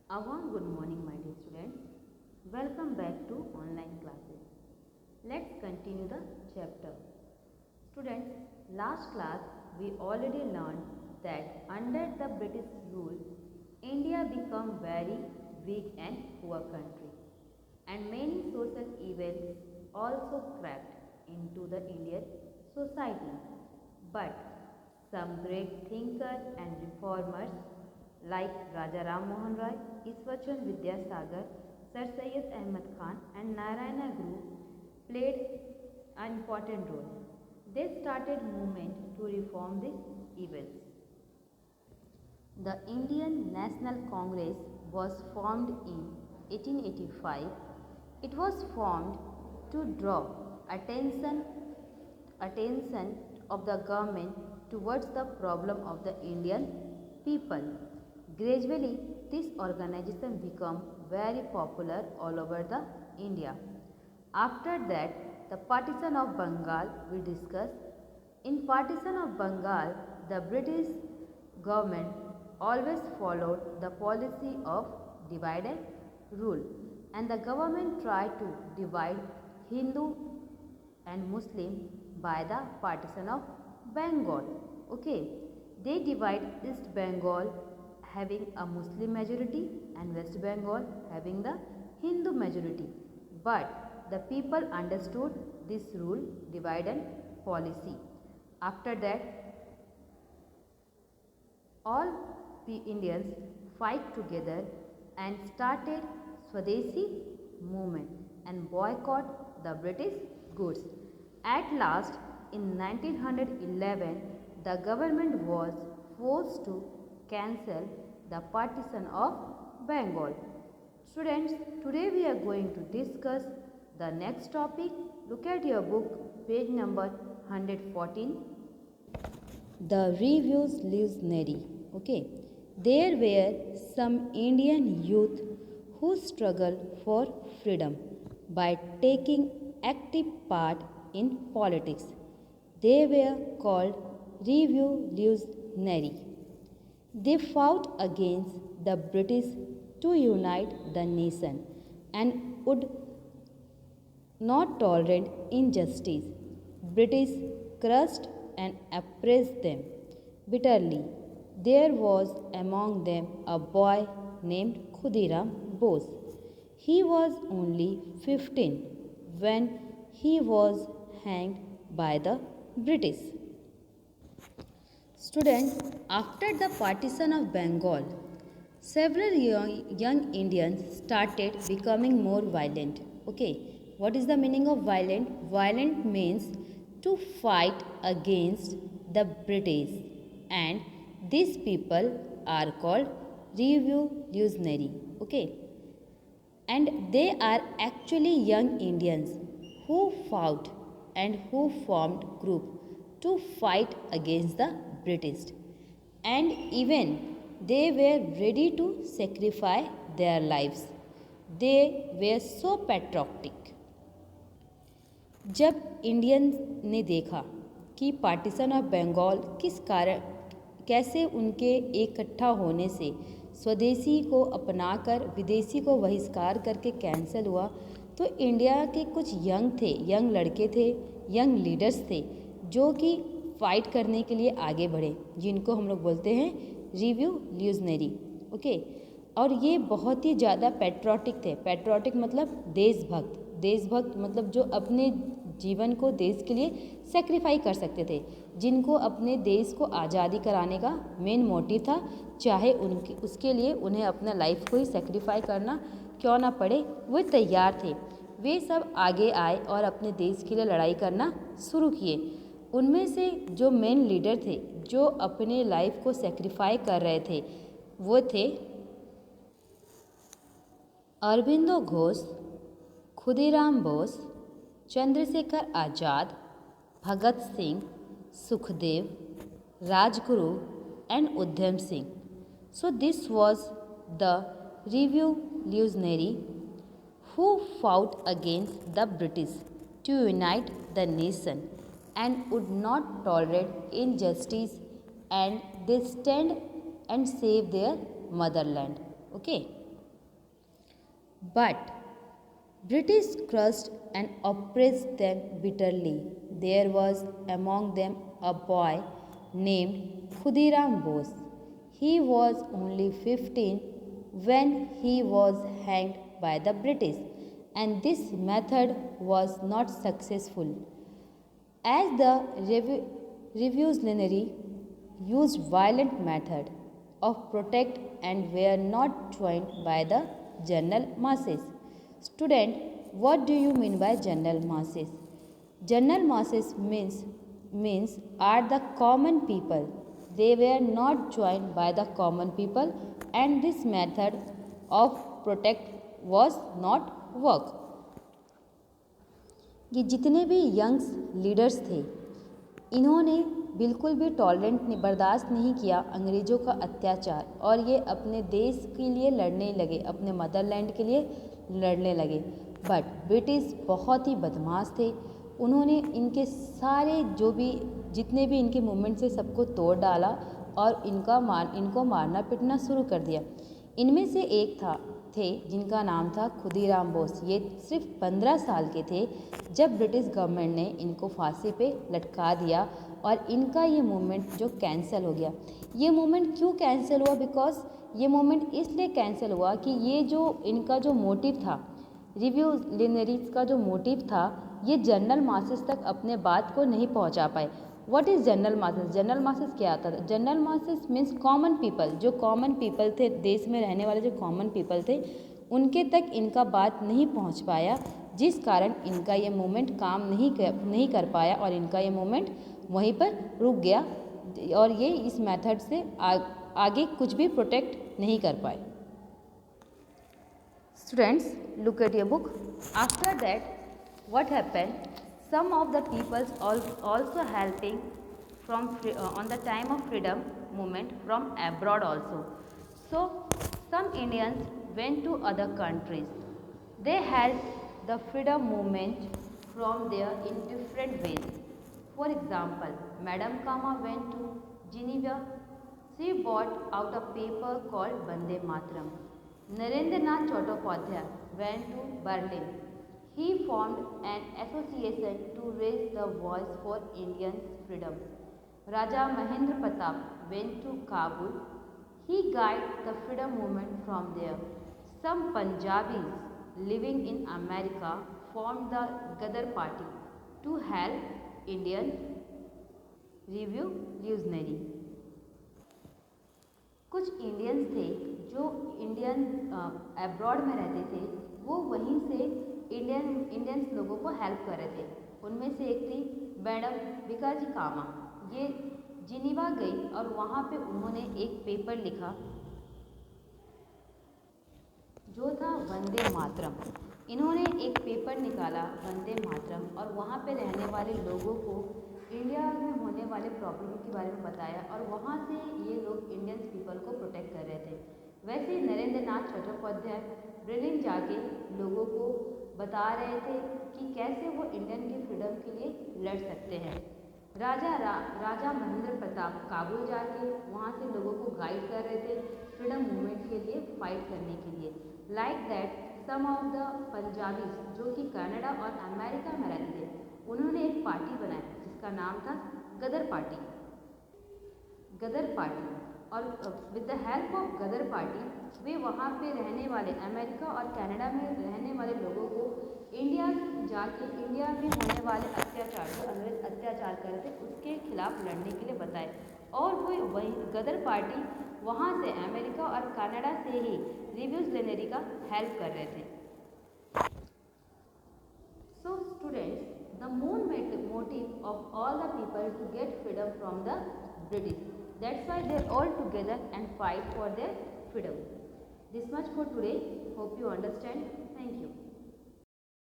A warm good morning, my dear students. Welcome back to online classes. Let's continue the chapter. Students, last class we already learned that under the British rule, India became very weak and poor country, and many social evils also crept into the Indian society. But some great thinkers and reformers like Raja Ram Mohan Roy, Ishwarchand Vidyasagar, Sir Syed Ahmad Khan and Narayana Guru played an important role. They started movement to reform these evils. The Indian National Congress was formed in 1885. It was formed to draw attention attention of the government towards the problem of the Indian people. Gradually, this organization became very popular all over the India. After that, the partition of Bengal we discussed. In partition of Bengal, the British government always followed the policy of divide and rule, and the government tried to divide Hindu and Muslim by the partition of Bengal. Okay, they divide East Bengal having a Muslim majority and West Bengal having the Hindu majority. But the people understood this rule divide and policy. After that, all the Indians fight together and started Swadeshi movement and boycott the British goods. At last, in 1911, the government was forced to cancel the partition of Bengal. Students, today we are going to discuss the next topic. Look at your book, page number 114. The Revolutionary. Okay, there were some Indian youth who struggled for freedom by taking active part in politics. They were called revolutionary. They fought against the British to unite the nation and would not tolerate injustice. British crushed and oppressed them bitterly. There was among them a boy named Khudiram Bose. He was only 15 when he was hanged by the British. Students, after the partition of Bengal, several young Indians started becoming more violent. Okay, what is the meaning of violent? Violent means to fight against the British, and these people are called revolutionary. Okay, and they are actually young Indians who fought and who formed group to fight against the British, and even they were ready to sacrifice their lives. They were so patriotic. जब Indians ने देखा कि partition of Bengal किस कारण कैसे उनके इकट्ठा होने से स्वदेशी को अपनाकर विदेशी को बहिष्कार करके कैंसिल हुआ, तो इंडिया के कुछ यंग लड़के थे, यंग लीडर्स थे जो कि फाइट करने के लिए आगे बढ़े, जिनको हम लोग बोलते हैं रिवॉल्यूशनरी. ओके, और ये बहुत ही ज़्यादा पैट्रियोटिक थे. पैट्रियोटिक मतलब देशभक्त. देशभक्त मतलब जो अपने जीवन को देश के लिए सेक्रीफाई कर सकते थे, जिनको अपने देश को आज़ादी कराने का मेन मोटिव था, चाहे उनके उसके लिए उन्हें अपना लाइफ को ही सेक्रीफाई करना क्यों ना पड़े, वो तैयार थे. वे सब आगे आए और अपने देश के लिए लड़ाई करना शुरू किए. उनमें से जो मेन लीडर थे, जो अपने लाइफ को सेक्रीफाई कर रहे थे, वो थे Aurobindo Ghosh, Khudiram Bose, Chandrashekhar Azad, Bhagat Singh, Sukhdev, Rajguru and Udham Singh. So this was the revolutionary who fought against the British to unite the nation and would not tolerate injustice, and they stand and save their motherland. Okay. But British crushed and oppressed them bitterly. There was among them a boy named Khudiram Bose. He was only 15 when he was hanged by the British, and this method was not successful as the revolutionary used violent method of protest and were not joined by the general masses. Student, what do you mean by general masses? General masses means are the common people. They were not joined by the common people, and this method of protest was not work. ये जितने भी Young's leaders थे, इन्होंने बिल्कुल भी tolerant बर्दाश्त नहीं किया अंग्रेज़ों का अत्याचार, और ये अपने देश के लिए लड़ने लगे, अपने मदरलैंड के लिए लड़ने लगे। बट ब्रिटिश बहुत ही बदमाश थे। उन्होंने इनके सारे जितने भी इनके मूवमेंट से सबको तोड़ डाला और इनको मारना पीटना शुरू कर दिया। इनमें से एक थे जिनका नाम था खुदीराम बोस। ये सिर्फ 15 साल के थे जब ब्रिटिश गवर्नमेंट ने इनको फांसी पे लटका दिया और इनका ये मूवमेंट जो कैंसिल हो गया। ये मूवमेंट क्यों कैंसिल हुआ? बिकॉज ये मूवमेंट इसलिए कैंसिल हुआ कि ये जो इनका जो मोटिव था, रिवॉल्यूशनरीज का जो मोटिव था, ये जनरल मासेस तक अपने बात को नहीं पहुंचा पाए। What is general masses? General masses क्या आता था? General masses means common people. जो कॉमन पीपल थे, देश में रहने वाले जो कॉमन पीपल थे, उनके तक इनका बात नहीं पहुंच पाया, जिस कारण इनका ये मूवमेंट काम नहीं कर पाया और इनका ये मूवमेंट वहीं पर रुक गया और ये इस मेथड से आगे कुछ भी प्रोटेक्ट नहीं कर पाए। Students, look at your book. After that, what happened? Some of the peoples also helping on the time of freedom movement from abroad also. So some Indians went to other countries. They helped the freedom movement from there in different ways. For example, Madame Kama went to Geneva. She brought out a paper called Vande Mataram. Narendranath Chattopadhyay went to Berlin. He formed an association to raise the voice for Indian freedom. Raja Mahendra Pratap went to Kabul. He guided the freedom movement from there. Some Punjabis living in America formed the Gadar Party to help Indian revolutionary. कुछ Indians थे जो Indian abroad में रहते थे, वो वहीं से Indians लोगों को हेल्प कर रहे थे। उनमें से एक थी मैडम भिकाजी कामा। ये जिनीवा गई और वहाँ पे उन्होंने एक पेपर लिखा जो था वंदे मातरम। इन्होंने एक पेपर निकाला वंदे मातरम और वहाँ पे रहने वाले लोगों को इंडिया में होने वाले प्रॉब्लम के बारे में बताया और वहाँ से ये लोग इंडियन पीपल को प्रोटेक्ट कर रहे थे। वैसे ही नरेंद्रनाथ चट्टोपाध्याय ब्रिटेन जाके लोगों को बता रहे थे कि कैसे वो इंडियन की फ्रीडम के लिए लड़ सकते हैं। राजा महेंद्र प्रताप काबुल जाके वहाँ से लोगों को गाइड कर रहे थे फ्रीडम मूवमेंट के लिए फाइट करने के लिए। Like that some of the Punjabis जो कि कनाडा और अमेरिका में रहते थे, उन्होंने एक पार्टी बनाई जिसका नाम था गदर पार्टी। और with the help of Ghadar party वे वहाँ पे रहने वाले अमेरिका और कनाडा में रहने वाले लोगों को इंडिया जाके इंडिया में होने वाले अत्याचार, जो अंग्रेज अत्याचार कर रहे थे, उसके खिलाफ लड़ने के लिए बताए। और वो वही गदर पार्टी वहाँ से अमेरिका और कनाडा से ही रिवॉल्यूशनरी का हेल्प कर रहे थे। So students, the main motive of all the people to get freedom from the British. That's why they are all together and fight for their freedom. This much for today. Hope you understand. Thank you.